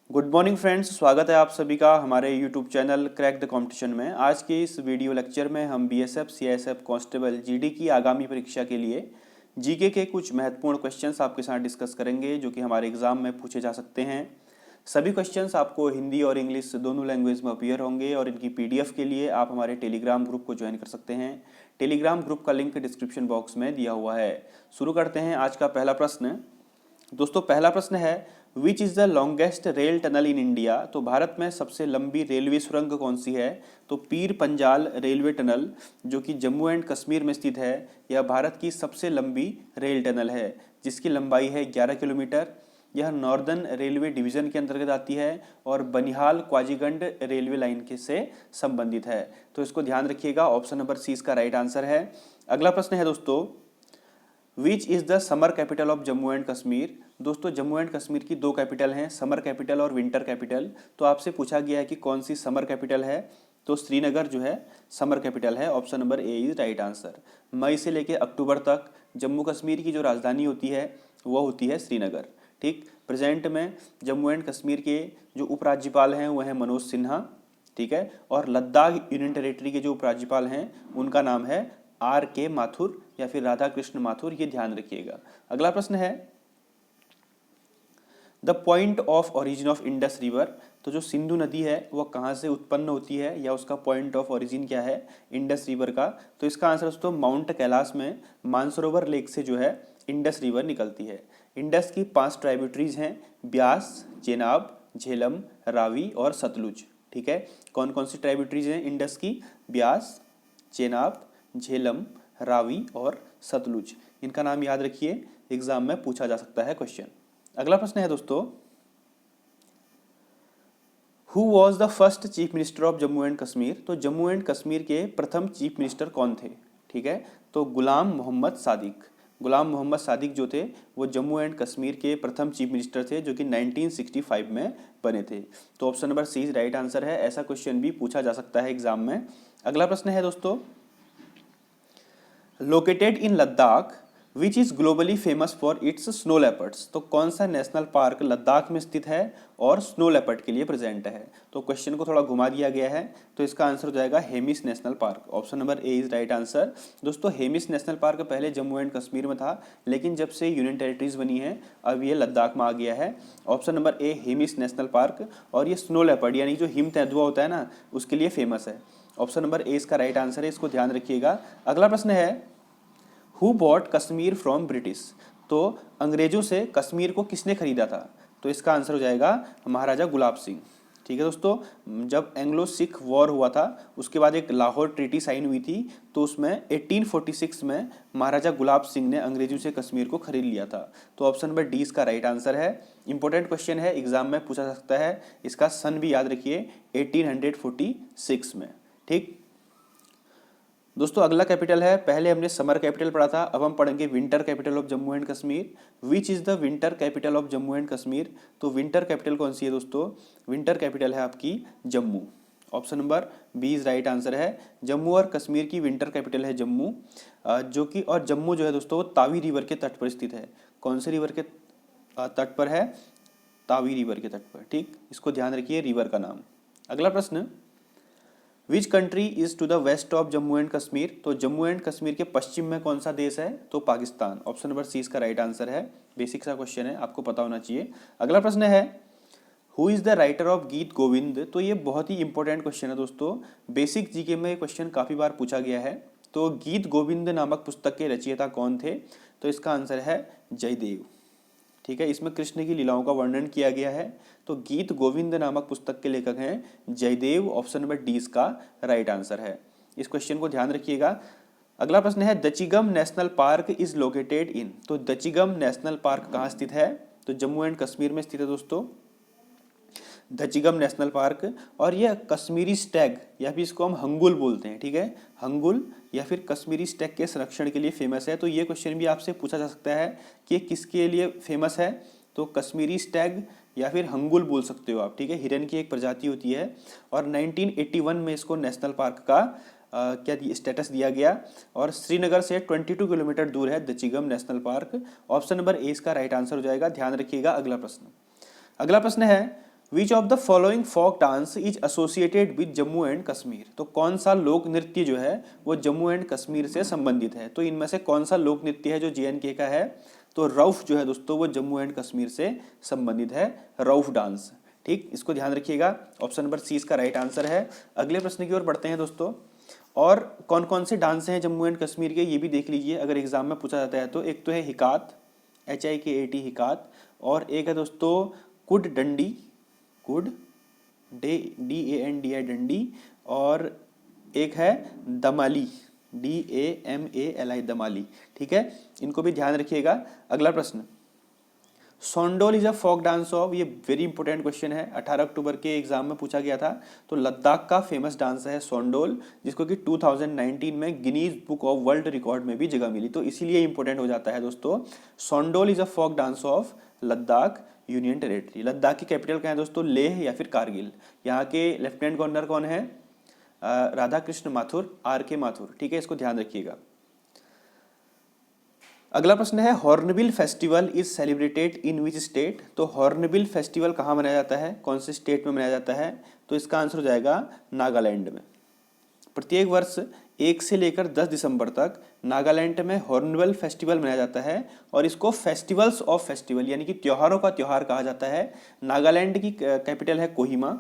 Good morning friends, स्वागत है आप सभी का हमारे YouTube channel crack the competition में। आज के इस वीडियो लेक्चर में हम बीएसएफ, सीआईएसएफ, कांस्टेबल, जीडी की आगामी परीक्षा के लिए जीके के कुछ महत्वपूर्ण क्वेश्चंस आपके साथ डिस्कस करेंगे जो कि हमारे एग्जाम में पूछे जा सकते हैं। सभी क्वेश्चंस आपको हिंदी और इंग्लिश दोनों लैंग्वेज में अपीयर होंगे और इनकी पीडीएफ के लिए आप हमारे टेलीग्राम ग्रुप को ज्वाइन कर सकते हैं। टेलीग्राम ग्रुप का लिंक डिस्क्रिप्शन बॉक्स में दिया हुआ है। शुरू करते हैं आज का पहला प्रश्न। दोस्तों, पहला प्रश्न है which is the longest rail tunnel in India. तो भारत में सबसे लंबी रेलवे सुरंग कौन सी है? तो पीर पंजाल रेलवे टनल जो कि जम्मू एंड कश्मीर में स्थित है, यह भारत की सबसे लंबी रेल टनल है जिसकी लंबाई है 11 किलोमीटर। यह नॉर्दर्न रेलवे डिवीजन के अंतर्गत आती है और बनिहाल क्वाजीगंड रेलवे लाइन के से संबंधित है। तो इसको ध्यान रखिएगा, ऑप्शन नंबर सी इसका राइट आंसर है। अगला प्रश्न है दोस्तों, which is the summer capital of Jammu and Kashmir. दोस्तों, जम्मू एंड कश्मीर की दो कैपिटल हैं, समर कैपिटल और विंटर कैपिटल। तो आपसे पूछा गया है कि कौन सी समर कैपिटल है, तो श्रीनगर जो है समर कैपिटल है। Option number A is right answer. मई से लेकर अक्टूबर तक जम्मू कश्मीर की जो राजधानी होती है वो होती है श्रीनगर। ठीक, प्रेजेंट में जम्मू एंड कश्मीर के जो उपराज्यपाल हैं वह हैं मनोज सिन्हा। ठीक है, और लद्दाख यूनियन टेरिटरी के जो उपराज्यपाल हैं उनका नाम है आर के माथुर या फिर राधा कृष्ण माथुर, ये ध्यान रखिएगा। अगला प्रश्न है the point of origin of Indus river. तो जो सिंधु नदी है वह कहाँ से उत्पन्न होती है या उसका पॉइंट ऑफ ओरिजिन क्या है इंडस रिवर का? तो इसका आंसर दोस्तों माउंट कैलाश में मानसरोवर लेक से जो है इंडस रिवर निकलती है। इंडस की 5 ट्राइब्यूटरीज हैं, ब्यास, चेनाब, झेलम, रावी और सतलुज। ठीक है, कौन कौन सी ट्राइब्यूटरीज हैं इंडस की? ब्यास, चेनाब, झेलम, रावी और सतलुज। इनका नाम याद रखिए, एग्जाम में पूछा जा सकता है क्वेश्चन। अगला प्रश्न है दोस्तों, who was the first chief minister of Jammu and Kashmir. तो जम्मू एंड कश्मीर के प्रथम चीफ मिनिस्टर कौन थे? ठीक है, तो गुलाम मोहम्मद सादिक। गुलाम मोहम्मद सादिक जो थे वो जम्मू एंड कश्मीर के प्रथम चीफ मिनिस्टर थे जो कि 1965 में बने थे। तो option number C right answer है। ऐसा क्वेश्चन भी पूछा जा सकता है एग्जाम में। अगला प्रश्न है दोस्तों, located in Ladakh which is globally famous for its snow leopards. तो कौन सा नेशनल पार्क लद्दाख में स्थित है और स्नो लेपर्ड के लिए प्रेजेंट है? तो क्वेश्चन को थोड़ा घुमा दिया गया है, तो इसका आंसर हो जाएगा Hemis national park. Option number A is right answer. दोस्तों, हेमिस नेशनल पार्क पहले जम्मू एंड कश्मीर में था, लेकिन जब से यूनियन टेरिटरीज बनी है अब ये लद्दाख में आ गया है। ऑप्शन नंबर ए हेमिस नेशनल पार्क, और ये स्नो लेपर्ड यानी जो हिम तेंदुआ होता है ना उसके लिए फेमस है। ऑप्शन नंबर ए इसका राइट आंसर है, इसको ध्यान रखिएगा। अगला प्रश्न है who bought Kashmir from British. तो अंग्रेजों से कश्मीर को किसने खरीदा था? तो इसका आंसर हो जाएगा महाराजा गुलाब सिंह। ठीक है दोस्तों, जब एंग्लो सिख वॉर हुआ था उसके बाद एक लाहौर ट्रीटी साइन हुई थी, तो उसमें 1846 में महाराजा गुलाब सिंह ने अंग्रेजों से कश्मीर को खरीद लिया था। तो ऑप्शन नंबर डी इसका राइट आंसर है। इंपॉर्टेंट क्वेश्चन है, एग्जाम में पूछा जा सकता है। इसका सन भी याद रखिए, 1846 में। ठीक दोस्तों, अगला कैपिटल है, पहले हमने समर कैपिटल पढ़ा था, अब हम पढ़ेंगे winter capital of Jammu and Kashmir. Which is the winter capital of Jammu and Kashmir. तो विंटर कैपिटल कौन सी है दोस्तों? विंटर कैपिटल है आपकी Jammu. Option number B is right answer है। जम्मू और कश्मीर की विंटर कैपिटल है जम्मू, जो कि और जम्मू जो है दोस्तों तावी रिवर के तट पर स्थित है। कौन से रिवर के तट पर है? तावी रिवर के तट पर। ठीक, इसको ध्यान रखिए, रिवर का नाम। अगला प्रश्न, which country is to the west of Jammu and Kashmir. तो जम्मू एंड कश्मीर के पश्चिम में कौन सा देश है? तो पाकिस्तान। ऑप्शन नंबर सी इसका राइट आंसर है। बेसिक सा क्वेश्चन है, आपको पता होना चाहिए। अगला प्रश्न है who is the writer of गीत गोविंद। तो ये बहुत ही इंपॉर्टेंट क्वेश्चन है दोस्तों, बेसिक जीके में क्वेश्चन काफी बार पूछा गया है। तो गीत गोविंद नामक पुस्तक के रचयिता कौन थे? तो इसका आंसर है जयदेव। ठीक है, इसमें कृष्ण की लीलाओं का वर्णन किया गया है। तो गीत गोविंद नामक पुस्तक के लेखक हैं जयदेव। ऑप्शन नंबर डी इसका राइट आंसर है। इस क्वेश्चन को ध्यान रखिएगा। अगला प्रश्न है Dachigam national park is located in. तो दचिगम नेशनल पार्क कहाँ स्थित है? तो जम्मू एंड कश्मीर में स्थित है दोस्तों दचिगम नेशनल पार्क। और यह कश्मीरी स्टैग या फिर इसको हम हंगुल बोलते हैं। ठीक है, हंगुल या फिर कश्मीरी स्टैग के संरक्षण के लिए फेमस है। तो ये क्वेश्चन भी आपसे पूछा जा सकता है कि ये किसके लिए फेमस है? तो कश्मीरी स्टैग या फिर हंगुल बोल सकते हो आप। ठीक है, हिरन की एक प्रजाति होती है और 1981 में इसको नेशनल पार्क का क्या स्टेटस दिया गया और श्रीनगर से 22 किलोमीटर दूर है Dachigam national park. Option number ए इसका राइट आंसर हो जाएगा। ध्यान रखिएगा। अगला प्रश्न है which of the following folk dance is associated with Jammu and Kashmir. तो कौन सा लोक नृत्य जो है वो जम्मू एंड कश्मीर से संबंधित है। तो इनमें से कौन सा लोक नृत्य है जो JNK का है। तो रऊफ जो है दोस्तों वो जम्मू एंड कश्मीर से संबंधित है, रऊफ डांस। ठीक, इसको ध्यान रखिएगा। ऑप्शन नंबर सी इसका राइट आंसर है। अगले प्रश्न की ओर बढ़ते हैं दोस्तों। और कौन कौन से डांस हैं जम्मू एंड कश्मीर के, ये भी देख लीजिए अगर एग्जाम में पूछा जाता है तो। एक तो है हिकात, HIKAT हिकात, और एक है दोस्तों कुड डंडी, कुड DANDI डंडी, और एक है दमाली, DAMALI दमाली। ठीक है, इनको भी ध्यान रखिएगा। अगला प्रश्न, Sondol is a folk dance of, ये वेरी इंपॉर्टेंट क्वेश्चन है, 18 अक्टूबर के एग्जाम में पूछा गया था। तो लद्दाख का फेमस डांस है सोंडोल, जिसको कि 2019 में Guinness book of world record में भी जगह मिली। तो इसीलिए इंपॉर्टेंट हो जाता है दोस्तों। Sondol is a folk dance of Ladakh union territory. Ladakh की कैपिटल क्या है दोस्तों, लेह या फिर कारगिल। यहाँ के लेफ्टिनेंट गवर्नर कौन है, राधा कृष्ण माथुर, RK माथुर। ठीक है, इसको ध्यान रखिएगा। अगला प्रश्न है, hornbill festival is celebrated in which state. तो हॉर्नबिल फेस्टिवल कहाँ मनाया जाता है, कौन से स्टेट में मनाया जाता है। तो इसका आंसर हो जाएगा नागालैंड में। प्रत्येक वर्ष 1 से लेकर 10 दिसंबर तक नागालैंड में हॉर्नबिल फेस्टिवल मनाया जाता है, और इसको फेस्टिवल्स ऑफ फेस्टिवल यानी कि त्योहारों का त्योहार कहा जाता है। नागालैंड की कैपिटल है कोहिमा,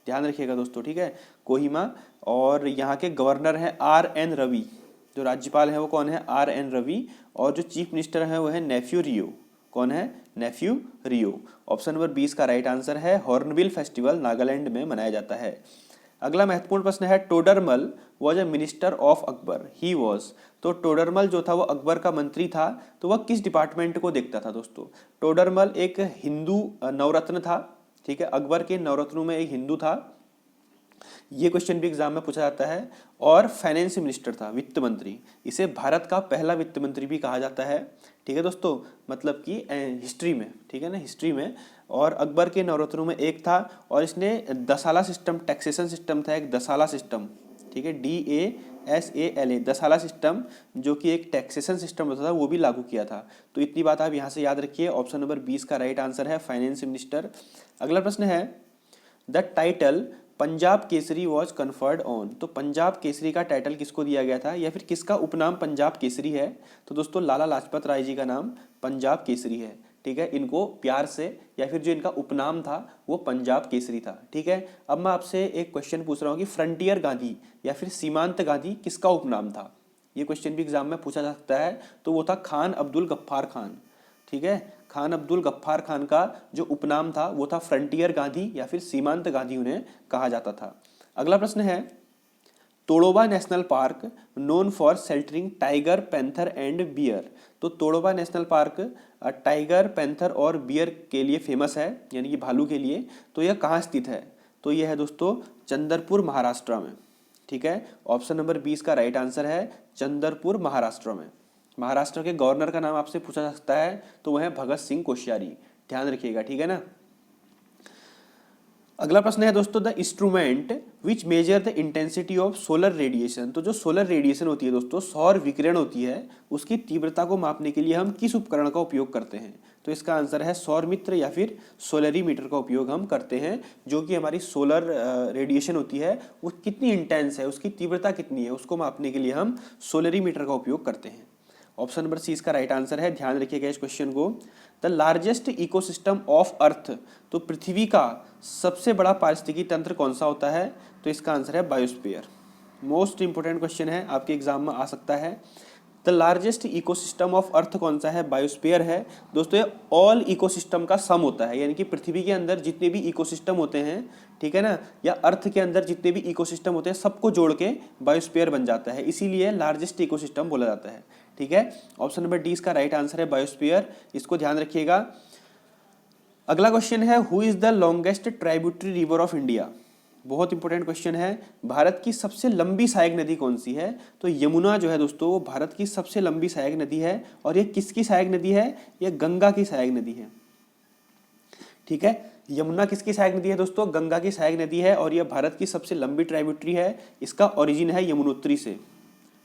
ध्यान रखिएगा दोस्तों। ठीक है, कोहिमा। और यहाँ के गवर्नर हैं RN रवि, जो राज्यपाल है वो कौन है, RN रवि, और जो चीफ मिनिस्टर है वो है नेफ्यू रियो। कौन है, नेफ्यू रियो। ऑप्शन नंबर 20 का राइट आंसर है, हॉर्नबिल फेस्टिवल नागालैंड में मनाया जाता है। अगला महत्वपूर्ण प्रश्न है, Todarmal was a minister of Akbar, he was. तो टोडरमल जो था वो अकबर का मंत्री था, तो वह किस डिपार्टमेंट को देखता था दोस्तों। टोडरमल एक हिंदू नवरत्न था। ठीक है, अकबर के नवरत्नों में एक हिंदू था। ये क्वेश्चन भी एग्जाम में पूछा जाता है। और फाइनेंस मिनिस्टर था, वित्त मंत्री। इसे भारत का पहला वित्त मंत्री भी कहा जाता है। ठीक है दोस्तों, मतलब कि हिस्ट्री में, ठीक है ना, हिस्ट्री में। और अकबर के नवरत्नों में एक था, और इसने दसाला सिस्टम, टैक्सेशन सिस्टम था एक दसाला सिस्टम। ठीक है, DASALA दसाला सिस्टम, जो कि एक टैक्सेशन सिस्टम होता था, वो भी लागू किया था। तो इतनी बात आप यहाँ से याद रखिए। ऑप्शन नंबर 20 का राइट आंसर है फाइनेंस मिनिस्टर। अगला प्रश्न है, the title Punjab Kesari was conferred on. तो पंजाब केसरी का टाइटल किसको दिया गया था, या फिर किसका उपनाम पंजाब केसरी है। तो दोस्तों लाला लाजपत राय जी का नाम पंजाब केसरी है। ठीक है, इनको प्यार से, या फिर जो इनका उपनाम था वो पंजाब केसरी था। ठीक है, अब मैं आपसे एक क्वेश्चन पूछ रहा हूँ कि फ्रंटियर गांधी या फिर सीमांत गांधी किसका उपनाम था। ये क्वेश्चन भी एग्जाम में पूछा जा सकता है। तो वो था खान अब्दुल गफ्फार खान। ठीक है, खान अब्दुल गफ्फार खान का जो उपनाम था वो था फ्रंटियर गांधी या फिर सीमांत गांधी उन्हें कहा जाता था। अगला प्रश्न है, Tadoba national park known for sheltering tiger, panther and bear. तो Tadoba national park tiger, panther और बियर के लिए फेमस है, यानी कि भालू के लिए। तो यह कहाँ स्थित है। तो यह है दोस्तों चंद्रपुर, महाराष्ट्र में। ठीक है, ऑप्शन नंबर 20 का राइट आंसर है चंद्रपुर, महाराष्ट्र में। महाराष्ट्र के गवर्नर का नाम आपसे पूछा जा सकता है, तो वह है भगत सिंह कोश्यारी। ध्यान रखिएगा, ठीक है ना। अगला प्रश्न है दोस्तों, the instrument which measure the intensity of solar radiation. तो जो सोलर रेडिएशन होती है दोस्तों, सौर विकिरण होती है, उसकी तीव्रता को मापने के लिए हम किस उपकरण का उपयोग करते हैं। तो इसका आंसर है सौर मित्र या फिर सोलरीमीटर का उपयोग हम करते हैं। जो कि हमारी सोलर रेडिएशन होती है वो कितनी इंटेंस है, उसकी तीव्रता कितनी है, उसको मापने के लिए हम सोलरीमीटर का उपयोग करते हैं। ऑप्शन नंबर सी इसका राइट आंसर है। ध्यान रखिएगा इस क्वेश्चन को। The largest ecosystem of earth. तो पृथ्वी का सबसे बड़ा पारिस्थितिकी तंत्र कौन सा होता है। तो इसका आंसर है बायोस्फीयर। मोस्ट इंपोर्टेंट क्वेश्चन है, आपके एग्जाम में आ सकता है। The largest ecosystem of earth कौन सा है, बायोस्फीयर है दोस्तों। ये ऑल इकोसिस्टम का सम होता है, यानी कि पृथ्वी के अंदर जितने भी इकोसिस्टम होते हैं, ठीक है ना, या अर्थ के अंदर जितने भी इकोसिस्टम होते हैं, सबको जोड़ के बायोस्फीयर बन जाता है, इसीलिए लार्जेस्ट इकोसिस्टम बोला जाता है। ठीक है, ऑप्शन नंबर डी इसका राइट आंसर है बायोस्फीयर। इसको ध्यान रखिएगा। अगला क्वेश्चन है, who is the longest tributary river of India. बहुत इंपॉर्टेंट क्वेश्चन है। भारत की सबसे लंबी सहायक नदी कौन सी है। तो यमुना जो है दोस्तों वो भारत की सबसे लंबी सहायक नदी है। और ये किसकी सहायक नदी है, ये गंगा की सहायक नदी है। ठीक है, यमुना किसकी सहायक नदी है दोस्तों, गंगा की सहायक नदी है। और यह भारत की सबसे लंबी ट्राइब्यूटरी है। इसका ओरिजिन है यमुनोत्री से।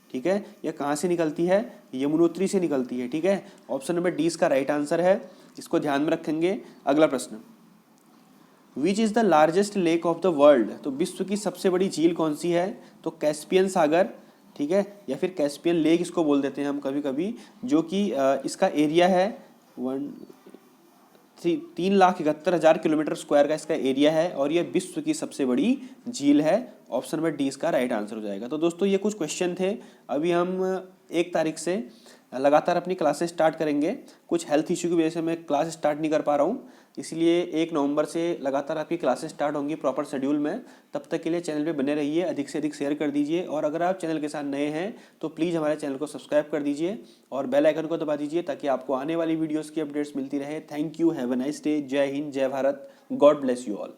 ठीक है, यह कहाँ से निकलती है, यमुनोत्री से निकलती है। ठीक है, ऑप्शन नंबर डी इसका राइट आंसर है, इसको ध्यान में रखेंगे। अगला प्रश्न, which is the largest lake of the world, तो विश्व की सबसे बड़ी झील कौन सी है? तो कैस्पियन सागर, ठीक है, या फिर कैस्पियन लेक इसको बोल देते हैं हम कभी कभी, जो कि इसका एरिया है 3,71,000 किलोमीटर स्क्वायर का इसका एरिया है, और ये विश्व की सबसे बड़ी झील है। ऑप्शन नंबर डी इसका राइट आंसर हो जाएगा। तो दोस्तों ये कुछ क्वेश्चन थे। अभी हम 1 तारीख से लगातार अपनी क्लासेस स्टार्ट करेंगे। कुछ हेल्थ इश्यू की वजह से मैं क्लास स्टार्ट नहीं कर पा रहा हूँ, इसलिए 1 नवंबर से लगातार आपकी क्लासेस स्टार्ट होंगी प्रॉपर शेड्यूल में। तब तक के लिए चैनल पे बने रहिए, अधिक से अधिक शेयर कर दीजिए, और अगर आप चैनल के साथ नए हैं तो प्लीज़ हमारे चैनल को सब्सक्राइब कर दीजिए और बेल आइकन को दबा दीजिए, ताकि आपको आने वाली वीडियोज़ की अपडेट्स मिलती रहे। Thank you, have a nice day. जय हिंद, जय Bharat, God bless you all.